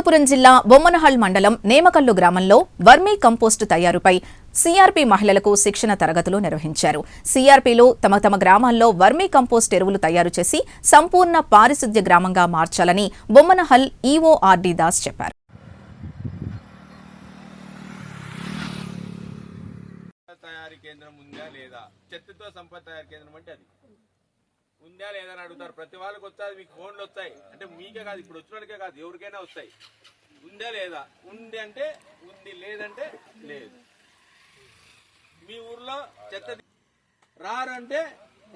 అనంతపురం జిల్లా బొమ్మనహల్ మండలం నేమకల్లు గ్రామంలో వర్మీ కంపోస్టు తయారుపై సీఆర్పీ మహిళలకు శిక్షణ తరగతులు నిర్వహించారు. సీఆర్పీలు తమ గ్రామాల్లో వర్మీ కంపోస్ట్ ఎరువులు తయారు చేసి సంపూర్ణ పారిశుద్ధ్య గ్రామంగా మార్చాలని బొమ్మనహల్ ఈవో ఆర్డీ దాస్ చెప్పారు. ఉందా లేదని అడుగుతారు. ప్రతి వాళ్ళకి వచ్చాది, మీకు ఫోన్లు వచ్చాయి అంటే మీకే కాదు, ఇప్పుడు వచ్చినోడికే కాదు, ఎవరికైనా వస్తాయి. ఉందా లేదా, ఉంది అంటే ఉంది, లేదంటే లేదు. మీ ఊర్లో చెత్త రారంటే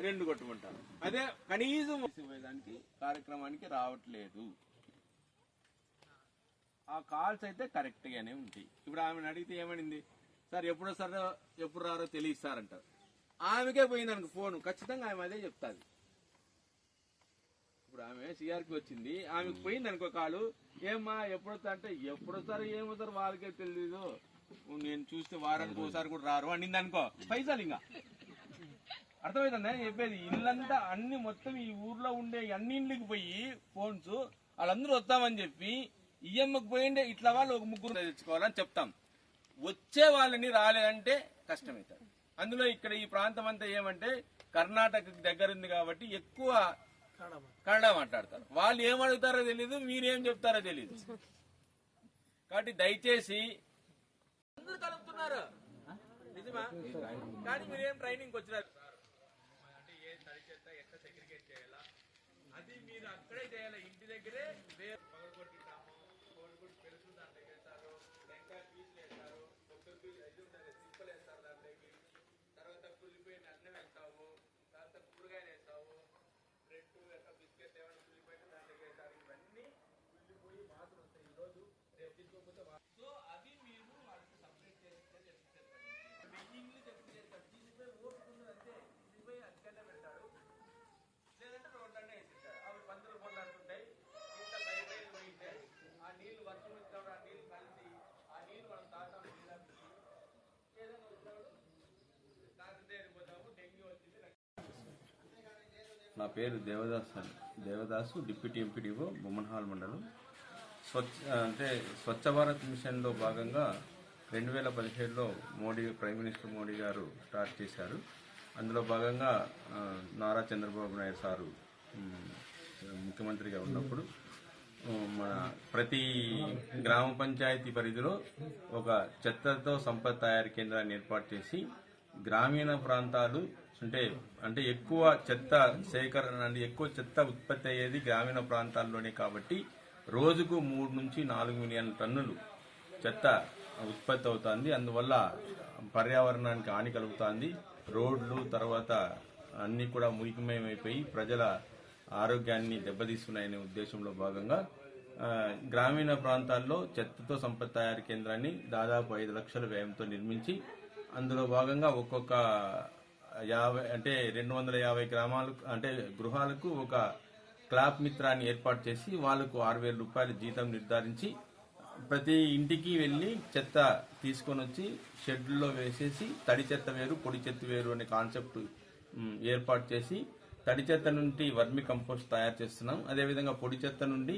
2 కొట్టుకుంటారు. అదే కనీసం దానికి కార్యక్రమానికి రావట్లేదు. ఆ కాల్స్ అయితే కరెక్ట్ గానే ఉంటాయి. ఇప్పుడు ఆమెను అడిగితే ఏమనింది, సార్ ఎప్పుడు వస్తారో ఎప్పుడు రారో తెలియస్తారంటారు. ఆమెకే పోయిందనుకో ఫోన్, ఖచ్చితంగా ఆమె అదే చెప్తాది. ఇప్పుడు ఆమె సిఆర్కి వచ్చింది, ఆమెకు పోయింది అనుకో కాలు, ఏమ్మా ఎప్పుడు వస్తా అంటే ఎప్పుడు వస్తారో ఏమవుతారో వాళ్ళకే తెలీదు, నేను చూస్తే వారానికి ఒకసారి కూడా రారు అనింది అనుకో, పైసలు ఇంకా అర్థమవుతుందా చెప్పేది. ఇల్లంతా అన్ని మొత్తం ఈ ఊర్లో ఉండే అన్ని ఇండ్లకి పోయి ఫోన్స్ వాళ్ళందరూ వస్తామని చెప్పి ఈఎంకి పోయిండే ఇట్లా వాళ్ళు ఒక 3 తెచ్చుకోవాలని చెప్తాం. వచ్చే వాళ్ళని రాలేదంటే కష్టమవుతారు. అందులో ఇక్కడ ఈ ప్రాంతం అంతా ఏమంటే కర్ణాటక దగ్గర ఉంది కాబట్టి ఎక్కువ కన్నడ మాట్లాడతారు. వాళ్ళు ఏమడుగుతారో తెలీదు, మీరేం చెప్తారో తెలీదు. కాబట్టి దయచేసి అందరూ కలుపుతున్నారు నిజమా, కానీ మీరేం ట్రైనింగ్ వచ్చినారు అంటే ఏ తడి చేత ఎట్లా సెగ్రిగేట్ చేయాలా అది మీరు అక్కడే చేయాలి. ఇంటి దగ్గరే పగలగొట్టింటాము, కోడిగుడ్డు పెరుగు దాంట్లో వేస్తారు, టెంకాయ పీసులు వేస్తారు, కొబ్బరి పీసులు అది ఉంటుంది, సిప్పలు వేస్తారు, దాంట్లోకి తర్వాత కుళ్ళిపోయిన అన్నం వేస్తావు, తర్వాత కూరగాయలు వేస్తావు, బ్రెడ్ బిస్కెట్ ఏమైనా కుళ్ళిపోయిన దాంట్లో వేస్తారు. ఇవన్నీ కుళ్ళిపోయి వాసన వస్తాయి. ఈరోజు రేపు తీసుకోకపోతే సో అవి మీరు వాళ్ళకి సపరేట్ చేస్తే చెప్తారు. బియ్యంలు చేస్తారు, తీసిపోయి ఓటుకున్నది అంతే, తీసిపోయి అతికన్నా పెడతాడు, లేదంటే రోడ్లనే వేసేస్తారు. అవి పందులు కొట్లాడుతుంటాయి. ఇంత బయట పోయింటే ఆ నీళ్లు వర్షం ఇస్తాడు, ఆ నీళ్లు కలిసి ఆ నీళ్లు మనం తాగుతాం. ఏదైనా వచ్చినప్పుడు తాగితే వెళ్ళిపోతాము, డెంగ్యూ వచ్చింది. నా పేరు దేవదాసు, డిప్యూటీ ఎంపీడీఓ బొమ్మనహాల్ మండలం. స్వచ్ఛ భారత్ మిషన్లో భాగంగా 2017లో ప్రైమ్ మినిస్టర్ మోడీ గారు స్టార్ట్ చేశారు. అందులో భాగంగా నారా చంద్రబాబు నాయుడు సారు ముఖ్యమంత్రిగా ఉన్నప్పుడు మన ప్రతి గ్రామ పంచాయతీ పరిధిలో ఒక చెత్తతో సంపద తయారీ కేంద్రాన్ని ఏర్పాటు చేసి గ్రామీణ ప్రాంతాలు అంటే ఎక్కువ చెత్త సేకరణ ఎక్కువ చెత్త ఉత్పత్తి అయ్యేది గ్రామీణ ప్రాంతాల్లోనే కాబట్టి రోజుకు 3 నుంచి 4 మిలియన్ టన్నులు చెత్త ఉత్పత్తి అవుతుంది. అందువల్ల పర్యావరణానికి హాని కలుగుతుంది. రోడ్లు తర్వాత అన్ని కూడా మురికిమయమైపోయి ప్రజల ఆరోగ్యాన్ని దెబ్బతీస్తున్నాయనే ఉద్దేశంలో భాగంగా గ్రామీణ ప్రాంతాల్లో చెత్తతో సంపద తయారీ కేంద్రాన్ని దాదాపు 5 లక్షల వ్యయంతో నిర్మించి అందులో భాగంగా ఒక్కొక్క 250 గ్రామాలకు గృహాలకు ఒక క్లాప్ మిత్రాన్ని ఏర్పాటు చేసి వాళ్లకు 6,000 రూపాయల జీతం నిర్ధారించి ప్రతి ఇంటికి వెళ్లి చెత్త తీసుకొని వచ్చి షెడ్లలో వేసేసి తడి చెత్త వేరు పొడి చెత్త వేరు అనే కాన్సెప్ట్ ఏర్పాటు చేసి తడి చెత్త నుండి వర్మి కంపోస్ట్ తయారు చేస్తున్నాం. అదేవిధంగా పొడి చెత్త నుండి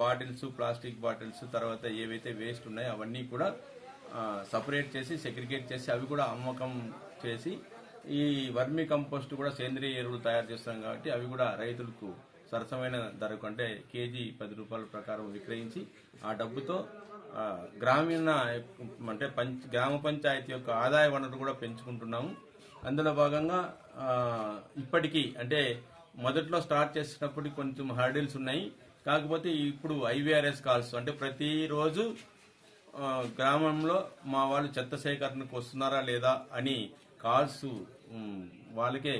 బాటిల్స్, ప్లాస్టిక్ బాటిల్స్, తర్వాత ఏవైతే వేస్ట్ ఉన్నాయో అవన్నీ కూడా సపరేట్ చేసి సెగ్రిగేట్ చేసి అవి కూడా అమ్మకం చేసి ఈ వర్మి కంపోస్ట్ కూడా సేంద్రియ ఎరువులు తయారు చేస్తున్నాం కాబట్టి అవి కూడా రైతులకు సరసమైన ధరకు కేజీ 10 రూపాయల ప్రకారం విక్రయించి ఆ డబ్బుతో గ్రామీణ గ్రామ పంచాయతీ యొక్క ఆదాయ వనరు కూడా పెంచుకుంటున్నాము. అందులో భాగంగా ఇప్పటికీ మొదట్లో స్టార్ట్ చేసినప్పుడు కొంచెం హర్డిల్స్ ఉన్నాయి. కాకపోతే ఇప్పుడు IVRS కాల్స్ ప్రతిరోజు గ్రామంలో మా వాళ్ళు చెత్త సేకరణకు వస్తున్నారా లేదా అని కాల్స్ వాళ్ళకే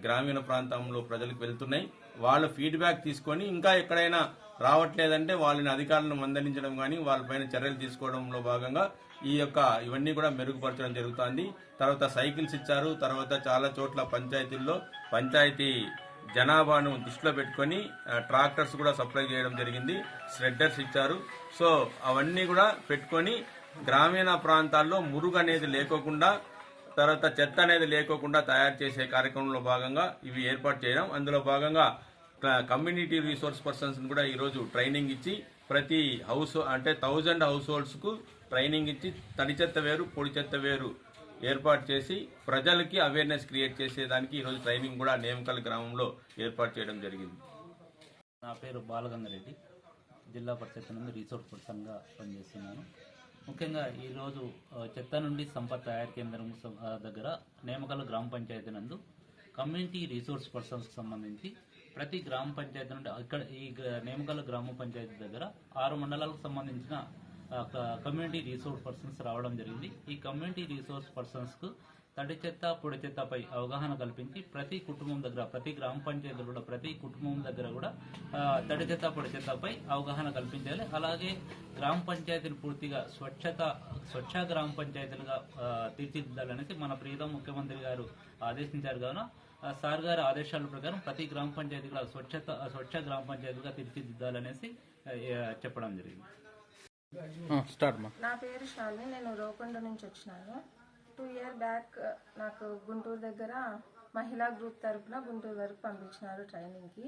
గ్రామీణ ప్రాంతంలో ప్రజలకు వెళ్తున్నాయి. వాళ్ళ ఫీడ్బ్యాక్ తీసుకొని ఇంకా ఎక్కడైనా రావట్లేదంటే వాళ్ళని అధికారులను మందలించడం కానీ వాళ్ళపైన చర్యలు తీసుకోవడంలో భాగంగా ఇవన్నీ కూడా మెరుగుపరచడం జరుగుతుంది. తర్వాత సైకిల్స్ ఇచ్చారు. తర్వాత చాలా చోట్ల పంచాయతీల్లో పంచాయతీ జనాభాను దృష్టిలో పెట్టుకొని ట్రాక్టర్స్ కూడా సప్లై చేయడం జరిగింది. ష్రెడ్డర్స్ ఇచ్చారు. సో అవన్నీ కూడా పెట్టుకొని గ్రామీణ ప్రాంతాల్లో మురుగు అనేది లేకోకుండా తర్వాత చెత్త అనేది లేకోకుండా తయారు చేసే కార్యక్రమంలో భాగంగా ఇవి ఏర్పాటు చేయడం. అందులో భాగంగా కమ్యూనిటీ రిసోర్స్ పర్సన్స్ కూడా ఈరోజు ట్రైనింగ్ ఇచ్చి ప్రతి హౌస్ అంటే 1000 హౌస్ హోల్డ్స్కు ట్రైనింగ్ ఇచ్చి తడి చెత్త వేరు పొడి చెత్త వేరు ఏర్పాటు చేసి ప్రజలకి అవేర్నెస్ క్రియేట్ చేసేదానికి ఈరోజు ట్రైనింగ్ కూడా నేమకల్ గ్రామంలో ఏర్పాటు చేయడం జరిగింది. నా పేరు బాలగంగారెడ్డి, జిల్లా పరిషత్ నుండి రీసోర్స్ పర్సన్గా పనిచేస్తున్నాను. ముఖ్యంగా ఈరోజు చెత్త నుండి సంపద తయారీ కేంద్రం దగ్గర నేమకల్ గ్రామ పంచాయతీ నందు కమ్యూనిటీ రీసోర్స్ పర్సన్స్కి సంబంధించి ప్రతి గ్రామ పంచాయతీ నుండి ఇక్కడ ఈ నేమకల్ గ్రామ పంచాయతీ దగ్గర 6 మండలాలకు సంబంధించిన కమ్యూనిటీ రీసోర్స్ పర్సన్స్ రావడం జరిగింది. ఈ కమ్యూనిటీ రీసోర్స్ పర్సన్స్కు తడి చెత్త పొడి చెత్తపై అవగాహన కల్పించి ప్రతి కుటుంబం దగ్గర, ప్రతి గ్రామ పంచాయతీలో కూడా ప్రతి కుటుంబం దగ్గర కూడా తడి చెత్త పొడి చెత్తపై అవగాహన కల్పించాలి. అలాగే గ్రామ పంచాయతీని పూర్తిగా స్వచ్ఛ గ్రామ పంచాయతీలుగా తీర్చిదిద్దాలనేసి మన ప్రియతమ ముఖ్యమంత్రి గారు ఆదేశించారు. కావున సార్ గారి ఆదేశాల ప్రకారం ప్రతి గ్రామ పంచాయతీ కూడా స్వచ్ఛ గ్రామ పంచాయతీగా తీర్చిదిద్దాలనేసి చెప్పడం జరిగింది. నా పేరు శాలిని, నేను రోకొండ నుంచి వచ్చినాను. 2 years బ్యాక్ నాకు గుంటూరు దగ్గర మహిళా గ్రూప్ తరఫున గుంటూరు వరకు పంపించినారు ట్రైనింగ్కి.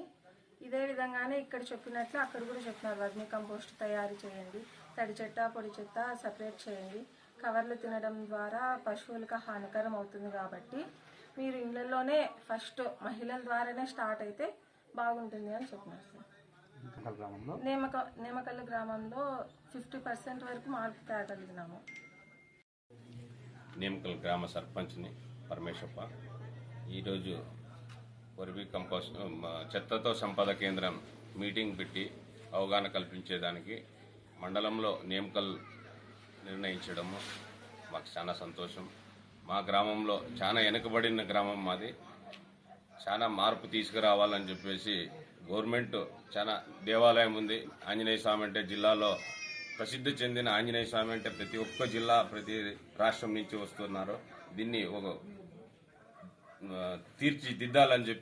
ఇదే విధంగానే ఇక్కడ చెప్పినట్లు అక్కడ కూడా చెప్పినారు, వర్మీ కంపోస్ట్ తయారు చేయండి, తడి చెత్త పొడి చెత్త సపరేట్ చేయండి, కవర్లు తినడం ద్వారా పశువులకు హానికరం అవుతుంది కాబట్టి మీరు ఇళ్లలోనే ఫస్ట్ మహిళల ద్వారానే స్టార్ట్ అయితే బాగుంటుంది అని చెప్పినారు సార్. నేమకల్ గ్రామంలో 50% వరకు మార్పు తేగలిగినాము. నేమకల్ గ్రామ సర్పంచ్ని పరమేశప్ప. ఈరోజు వర్మీ కంపోస్ట్ చెత్తతో సంపద కేంద్రం మీటింగ్ పెట్టి అవగాహన కల్పించేదానికి మండలంలో నేమకల్ నిర్ణయించడము మాకు చాలా సంతోషం. మా గ్రామంలో చాలా వెనుకబడిన గ్రామం మాది. చాలా మార్పు తీసుకురావాలని చెప్పేసి గవర్నమెంట్ చాలా దేవాలయం ఉంది. ఆంజనేయ స్వామి అంటే జిల్లాలో ప్రసిద్ధి చెందిన ఆంజనేయ స్వామి అంటే ప్రతి ఒక్క జిల్లా ప్రతి రాష్ట్రం నుంచి వస్తున్నారు. దీన్ని ఒక తీర్చిదిద్దాలని చెప్పి